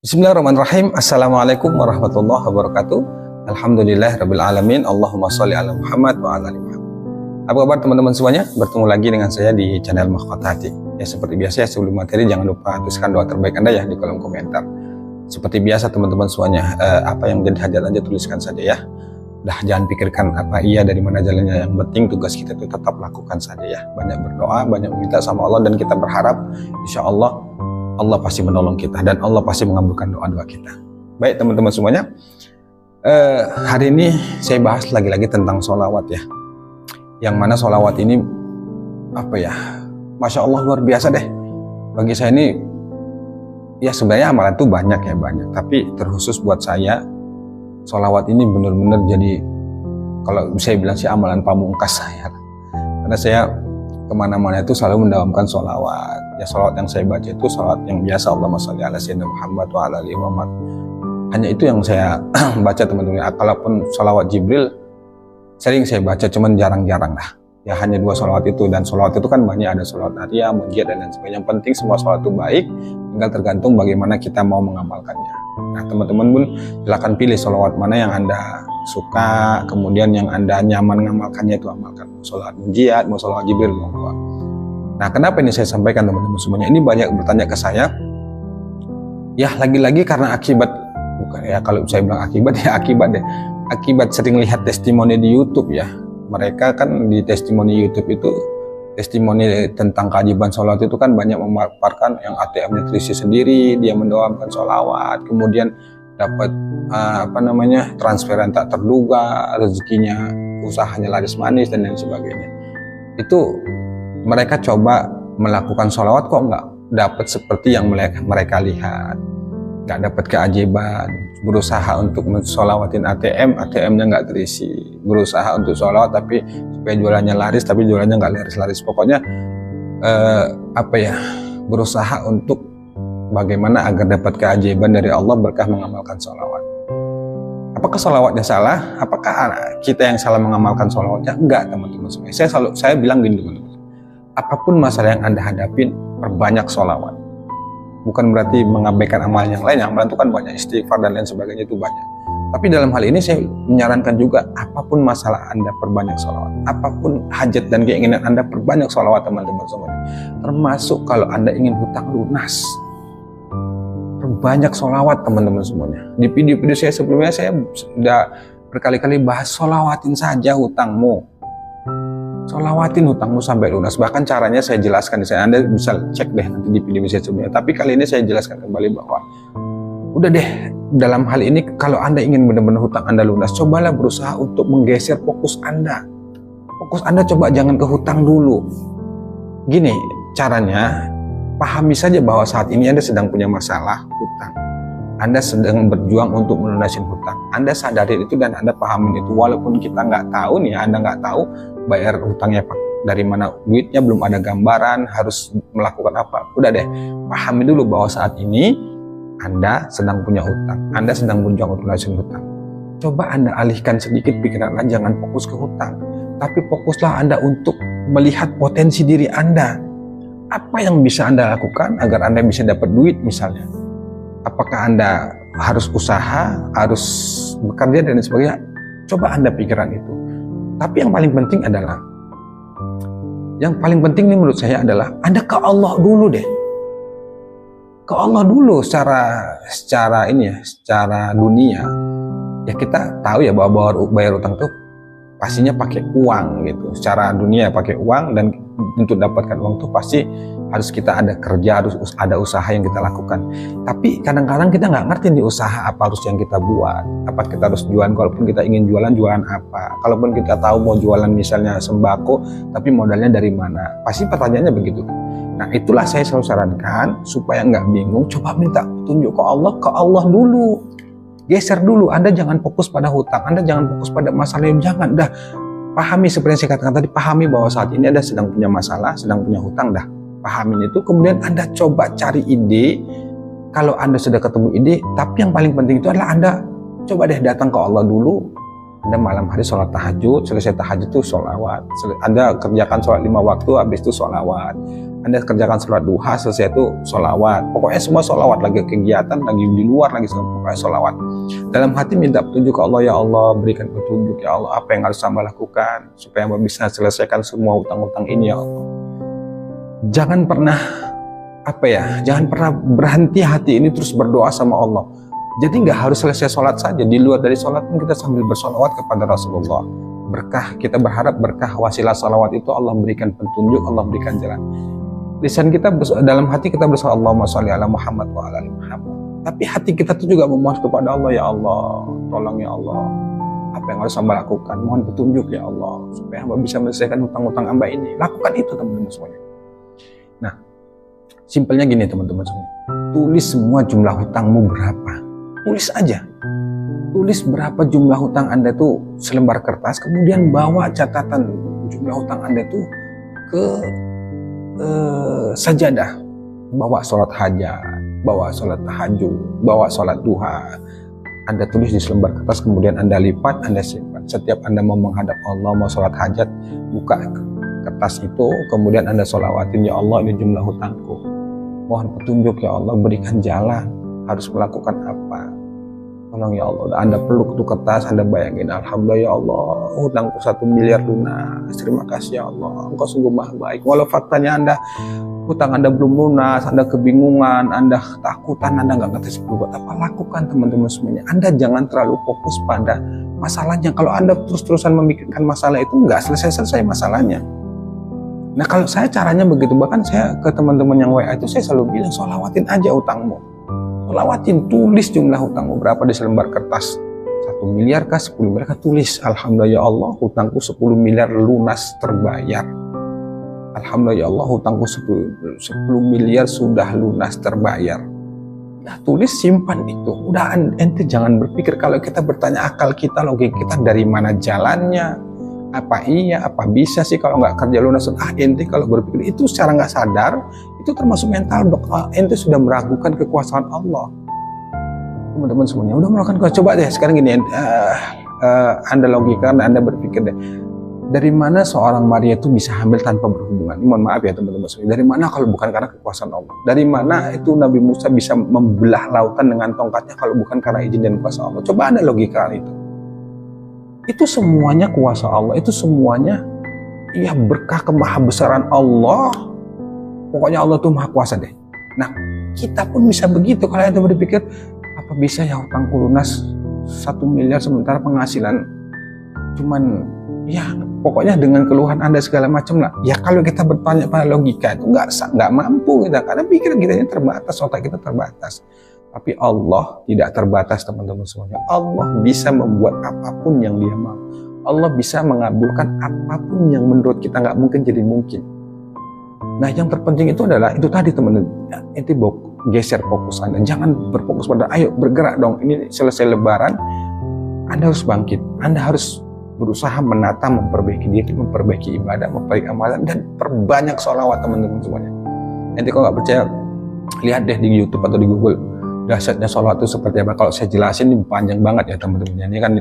Bismillahirrahmanirrahim. Assalamualaikum warahmatullahi wabarakatuh. Alhamdulillah rabbil alamin. Allahumma sholli ala Muhammad wa ala ali Muhammad. Apa kabar teman-teman semuanya? Bertemu lagi dengan saya di channel Mahkota Hati. Ya seperti biasa ya, sebelum materi jangan lupa tuliskan doa terbaik Anda ya di kolom komentar. Seperti biasa teman-teman semuanya, apa yang jadi hajat Anda tuliskan saja ya. Dah jangan pikirkan apa iya dari mana jalannya, yang penting tugas kita itu tetap lakukan saja ya. Banyak berdoa, banyak meminta sama Allah, dan kita berharap insya Allah Allah pasti menolong kita dan Allah pasti mengabulkan doa-doa kita. Baik teman-teman semuanya, hari ini saya bahas lagi-lagi tentang sholawat ya. Yang mana sholawat ini apa ya, Masya Allah luar biasa deh. Bagi saya ini ya sebenarnya amalan itu banyak ya, banyak. Tapi terkhusus buat saya sholawat ini benar-benar jadi, kalau saya bilang sih amalan pamungkas saya. Karena saya kemana-mana itu selalu mendawamkan sholawat. Ya sholawat yang saya baca itu sholawat yang biasa, Allahumma sholli ala sayyidina Muhammad wa ala ali Muhammad. Hanya itu yang saya baca teman-teman. Kalaupun sholawat Jibril sering saya baca, cuman jarang-jarang lah. Ya hanya 2 sholawat itu, dan sholawat itu kan banyak, ada sholawat Arya, Mujiat dan lain sebagainya. Yang penting semua sholawat itu baik, tinggal tergantung bagaimana kita mau mengamalkannya. Nah teman-teman pun silakan pilih sholawat mana yang Anda suka, kemudian yang Anda nyaman mengamalkannya itu amalkan. Mau sholawat Mujiat, mau sholawat Jibril, mau apa. Nah kenapa ini saya sampaikan teman-teman semuanya? Ini banyak bertanya ke saya. Ya lagi-lagi karena akibat, bukan ya, kalau saya bilang akibat ya akibat deh. Akibat sering lihat testimoni di YouTube ya. Mereka kan di testimoni YouTube itu, testimoni tentang keajaiban sholawat itu kan banyak memaparkan yang ATM-nya terisi sendiri, dia mendoakan sholawat, kemudian dapat transferan tak terduga, rezekinya, usahanya laris manis dan lain sebagainya. Itu mereka coba melakukan sholawat kok nggak dapat seperti yang mereka lihat, nggak dapat keajaiban. Berusaha untuk mensolawatin ATM-nya nggak terisi. Berusaha untuk sholawat tapi supaya jualannya laris, tapi jualannya nggak laris-laris. Pokoknya berusaha untuk bagaimana agar dapat keajaiban dari Allah berkah mengamalkan sholawat. Apakah sholawatnya salah? Apakah kita yang salah mengamalkan sholawatnya? Enggak teman-teman semua. Saya bilang gini teman-teman, apapun masalah yang Anda hadapin, perbanyak sholawat. Bukan berarti mengabaikan amalan yang lain. Amalan itu kan banyak, istighfar dan lain sebagainya itu banyak. Tapi dalam hal ini saya menyarankan juga, apapun masalah Anda perbanyak sholawat. Apapun hajat dan keinginan Anda perbanyak sholawat teman-teman semuanya. Termasuk kalau Anda ingin hutang lunas, perbanyak sholawat teman-teman semuanya. Di video-video saya sebelumnya saya sudah berkali-kali bahas, sholawatin saja hutangmu. Sholawatin hutangmu sampai lunas. Bahkan caranya saya jelaskan di sana. Anda bisa cek deh nanti di video saya sebelumnya. Tapi kali ini saya jelaskan kembali bahwa udah deh, dalam hal ini kalau Anda ingin benar-benar hutang Anda lunas, cobalah berusaha untuk menggeser fokus Anda. Fokus Anda coba jangan ke hutang dulu. Gini caranya, pahami saja bahwa saat ini Anda sedang punya masalah hutang. Anda sedang berjuang untuk melunasin hutang. Anda sadari itu dan Anda pahamin itu. Walaupun kita nggak tahu nih, Anda nggak tahu bayar hutangnya dari mana, duitnya belum ada gambaran, harus melakukan apa. Udah deh, pahami dulu bahwa saat ini Anda sedang punya hutang. Anda sedang berjuang untuk melunasin hutang. Coba Anda alihkan sedikit pikiran Anda, jangan fokus ke hutang. Tapi fokuslah Anda untuk melihat potensi diri Anda. Apa yang bisa Anda lakukan agar Anda bisa dapat duit misalnya. Apakah Anda harus usaha, harus bekerja dan sebagainya. Coba Anda pikiran itu. Tapi yang paling penting adalah, nih menurut saya adalah Anda ke Allah dulu deh. Ke Allah dulu secara dunia. Ya kita tahu ya bahwa bayar utang itu pastinya pakai uang gitu. Secara dunia pakai uang, dan untuk dapatkan uang itu pasti harus kita ada kerja, harus ada usaha yang kita lakukan. Tapi kadang-kadang kita nggak ngerti nih usaha apa harus yang kita buat. Apa kita harus jualan, kalaupun kita ingin jualan apa. Kalaupun kita tahu mau jualan misalnya sembako, tapi modalnya dari mana? Pasti pertanyaannya begitu. Nah itulah saya selalu sarankan, supaya nggak bingung, coba minta petunjuk ke Allah dulu. Geser dulu, Anda jangan fokus pada hutang, Anda jangan fokus pada masalah yang jangan. Dah pahami seperti yang saya katakan tadi, pahami bahwa saat ini Anda sedang punya masalah, sedang punya hutang, dah pahamin itu. Kemudian Anda coba cari ide. Kalau Anda sudah ketemu ide, tapi yang paling penting itu adalah Anda coba deh datang ke Allah dulu. Anda malam hari sholat tahajud, selesai tahajud itu sholawat. Anda kerjakan sholat 5 waktu, habis itu sholawat. Anda kerjakan sholat duha, selesai itu sholawat. Pokoknya semua sholawat, lagi kegiatan, lagi di luar, lagi pokoknya sholawat. Dalam hati minta petunjuk ke Allah, ya Allah berikan petunjuk ya Allah, apa yang harus hamba lakukan supaya hamba bisa selesaikan semua utang-utang ini ya Allah. Jangan pernah berhenti hati ini terus berdoa sama Allah. Jadi nggak harus selesai sholat saja, di luar dari sholat pun kita sambil bersolawat kepada Rasulullah. Berkah, kita berharap berkah wasilah salawat itu Allah berikan petunjuk, Allah berikan jalan. Lisan kita, dalam hati kita bersolat Allahumma sholli ala Muhammad wa ala ali Muhammad. Tapi hati kita tuh juga memohon kepada Allah, ya Allah, tolong ya Allah, apa yang harus hamba lakukan, mohon petunjuk ya Allah, supaya hamba bisa menyelesaikan hutang-hutang hamba ini. Lakukan itu teman-teman semuanya. Nah, simpelnya gini teman-teman semuanya, tulis semua jumlah hutangmu berapa. Tulis aja, tulis berapa jumlah hutang Anda tuh selembar kertas, kemudian bawa catatan jumlah hutang Anda tuh ke sajadah, bawa sholat hajat, bawa sholat tahajud, bawa sholat duha. Anda tulis di selembar kertas, kemudian Anda lipat, Anda simpan. Setiap Anda mau menghadap Allah, mau sholat hajat, buka kertas itu, kemudian Anda sholawatin, ya Allah ini jumlah hutangku, mohon petunjuk ya Allah, berikan jalan, harus melakukan apa. Tolong ya Allah, Anda peluk itu kertas, Anda bayangin, alhamdulillah ya Allah, hutangku 1 miliar lunas, terima kasih ya Allah, Engkau sungguh maha baik. Walau faktanya hutang Anda belum lunas, Anda kebingungan, Anda takutan, Anda nggak ngerti buat apa, lakukan teman-teman semuanya. Anda jangan terlalu fokus pada masalahnya. Kalau Anda terus-terusan memikirkan masalah itu, nggak selesai-selesai masalahnya. Nah kalau saya caranya begitu, bahkan saya ke teman-teman yang WA itu saya selalu bilang, sholawatin aja utangmu. Sholawatin, tulis jumlah hutangmu berapa di selembar kertas. 1 miliar kah, 10 miliar kah, tulis. Alhamdulillah ya Allah, hutangku 10 miliar lunas terbayar. Alhamdulillah ya Allah, hutangku 10 miliar sudah lunas terbayar. Nah tulis, simpan itu. Udah, ente jangan berpikir, kalau kita bertanya akal kita, logika kita, dari mana jalannya, apa iya, apa bisa sih kalau nggak kerja lunas. Ente kalau berpikir itu secara nggak sadar, itu termasuk mental block. Ente sudah meragukan kekuasaan Allah. Teman-teman semuanya udah melakukan kekuasaan. Coba deh sekarang gini, Anda logika, Anda berpikir deh, dari mana seorang Maria itu bisa hamil tanpa berhubungan? Mohon maaf ya teman-teman semuanya, dari mana kalau bukan karena kekuasaan Allah? Dari mana itu Nabi Musa bisa membelah lautan dengan tongkatnya kalau bukan karena izin dan kuasa Allah? Coba Anda logika itu. Itu semuanya kuasa Allah, itu semuanya ya berkah kemahabesaran Allah. Pokoknya Allah tuh maha kuasa deh. Nah kita pun bisa begitu. Kalau Anda berpikir, apa bisa ya hutangku lunas 1 miliar sementara penghasilan cuman ya pokoknya dengan keluhan Anda segala macam lah. Ya kalau kita bertanya pada logika itu nggak mampu kita, karena pikiran kita terbatas, otak kita terbatas. Tapi Allah tidak terbatas teman-teman semuanya. Allah bisa membuat apapun yang Dia mau. Allah bisa mengabulkan apapun yang menurut kita nggak mungkin jadi mungkin. Nah yang terpenting itu adalah itu tadi teman-teman. Ente geser fokus Anda. Jangan berfokus pada ayo bergerak dong. Ini selesai Lebaran. Anda harus bangkit. Anda harus berusaha menata, memperbaiki diri, memperbaiki ibadah, memperbaiki amalan, dan perbanyak sholawat teman-teman semuanya. Nanti kalau nggak percaya, lihat deh di YouTube atau di Google. Dahsyatnya sholawat itu seperti apa. Kalau saya jelasin ini panjang banget ya teman-teman. Ini kan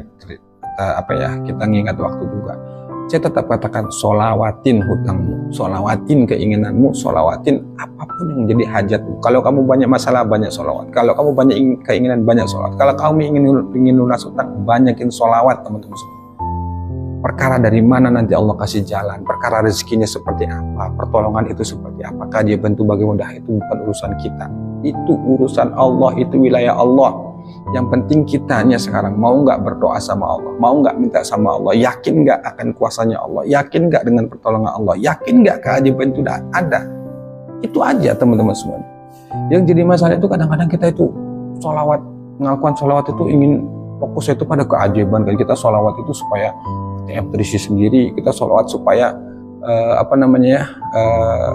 kita ngingat waktu juga. Saya tetap katakan sholawatin hutangmu, sholawatin keinginanmu, sholawatin apapun yang menjadi hajatmu. Kalau kamu banyak masalah, banyak sholawat. Kalau kamu banyak keinginan, banyak sholawat. Kalau kamu ingin lunas hutang, banyakin sholawat teman-teman semua. Perkara dari mana nanti Allah kasih jalan, perkara rezekinya seperti apa, pertolongan itu seperti apakah Dia bantu bagaimana, itu bukan urusan kita. Itu urusan Allah, itu wilayah Allah. Yang penting kitanya sekarang mau nggak berdoa sama Allah, mau nggak minta sama Allah, yakin nggak akan kuasanya Allah, yakin nggak dengan pertolongan Allah, yakin nggak keajaiban itu ada. Itu aja teman-teman semua. Yang jadi masalah itu kadang-kadang kita itu sholawat, mengakukan sholawat itu ingin fokus itu pada keajaiban. Kita sholawat itu supaya ATM terisi sendiri, kita sholawat supaya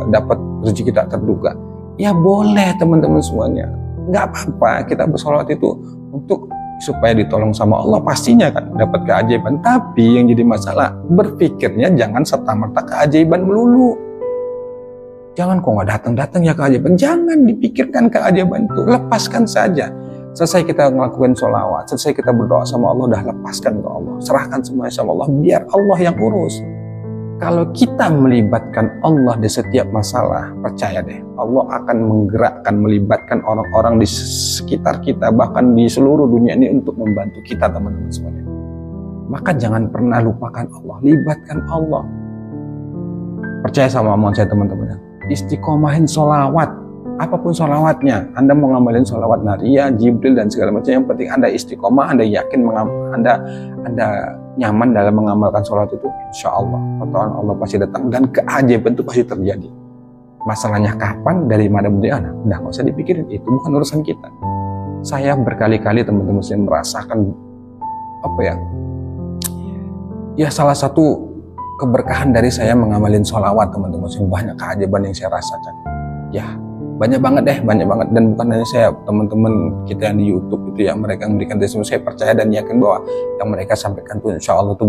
dapat rezeki tak terduga. Ya boleh teman-teman semuanya, nggak apa-apa kita bersolawat itu untuk supaya ditolong sama Allah, pastinya kan dapat keajaiban. Tapi yang jadi masalah, berpikirnya jangan serta-merta keajaiban melulu. Jangan kok nggak datang-datang ya keajaiban, jangan dipikirkan keajaiban itu, lepaskan saja. Selesai kita melakukan sholawat, selesai kita berdoa sama Allah, udah lepaskan ke Allah, serahkan semuanya sama Allah, biar Allah yang urus. Kalau kita melibatkan Allah di setiap masalah, percaya deh, Allah akan menggerakkan, melibatkan orang-orang di sekitar kita, bahkan di seluruh dunia ini untuk membantu kita, teman-teman semuanya. Maka jangan pernah lupakan Allah, libatkan Allah. Percaya sama omongan saya, teman-teman. Istiqomahin sholawat, apapun sholawatnya. Anda mau ngamalin sholawat Nariyah, Jibril, dan segala macam. Yang penting Anda istiqomah, Anda yakin, Anda nyaman dalam mengamalkan sholat itu, insya Allah pertolongan Allah pasti datang dan keajaiban itu pasti terjadi. Masalahnya kapan, dari mana bentuknya, udah nggak usah dipikirin, itu bukan urusan kita. Saya berkali-kali teman-teman saya merasakan ya salah satu keberkahan dari saya mengamalin sholawat, teman-teman. Banyak keajaiban yang saya rasakan. Ya banyak banget, dan bukan hanya saya, teman-teman kita yang di YouTube itu ya, mereka memberikan testimoni. Saya percaya dan yakin bahwa yang mereka sampaikan itu insya Allah itu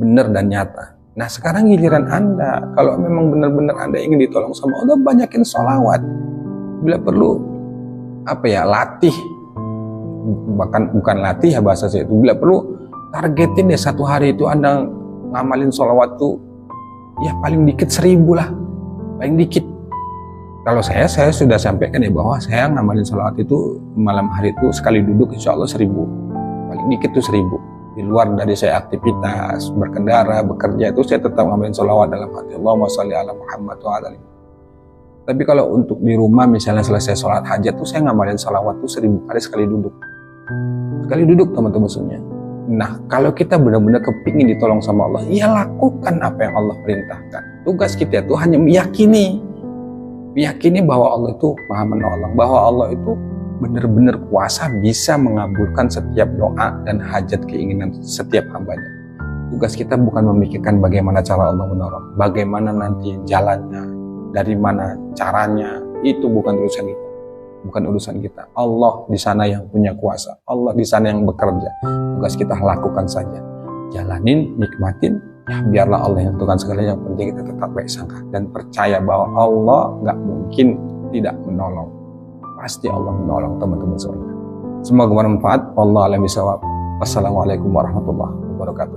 benar dan nyata. Nah sekarang giliran Anda, kalau memang benar-benar Anda ingin ditolong sama Allah, banyakin sholawat. Bila perlu latih, bahkan bukan latih ya bahasa saya itu, bila perlu targetin deh satu hari itu Anda ngamalin sholawat tuh ya paling dikit 1000 lah, paling dikit. Kalau saya sudah sampaikan ya bahwa saya ngamalin sholawat itu malam hari itu sekali duduk insya Allah 1000, paling dikit tuh 1000. Di luar dari saya aktivitas berkendara, bekerja, itu saya tetap ngamalin sholawat dalam hati, Allahumma sholli ala Muhammad wa ala ali. Tapi kalau untuk di rumah misalnya selesai sholat hajat tuh saya ngamalin sholawat tuh 1000 kali sekali duduk teman-teman semuanya. Nah kalau kita benar-benar kepingin ditolong sama Allah, ya lakukan apa yang Allah perintahkan. Tugas kita itu hanya meyakini bahwa Allah itu maha menolong, bahwa Allah itu benar-benar kuasa bisa mengabulkan setiap doa dan hajat keinginan setiap hambanya. Tugas kita bukan memikirkan bagaimana cara Allah menolong, bagaimana nanti jalannya, dari mana caranya, itu bukan urusan kita. Allah di sana yang punya kuasa, Allah di sana yang bekerja. Tugas kita lakukan saja, jalanin, nikmatin. Ya biarlah Allah yang tentukan segalanya, yang penting kita tetap baik sangka dan percaya bahwa Allah nggak mungkin tidak menolong. Pasti Allah menolong, teman-teman semua. Semoga bermanfaat. Wallahu a'lam bishawab. Wassalamualaikum warahmatullahi wabarakatuh.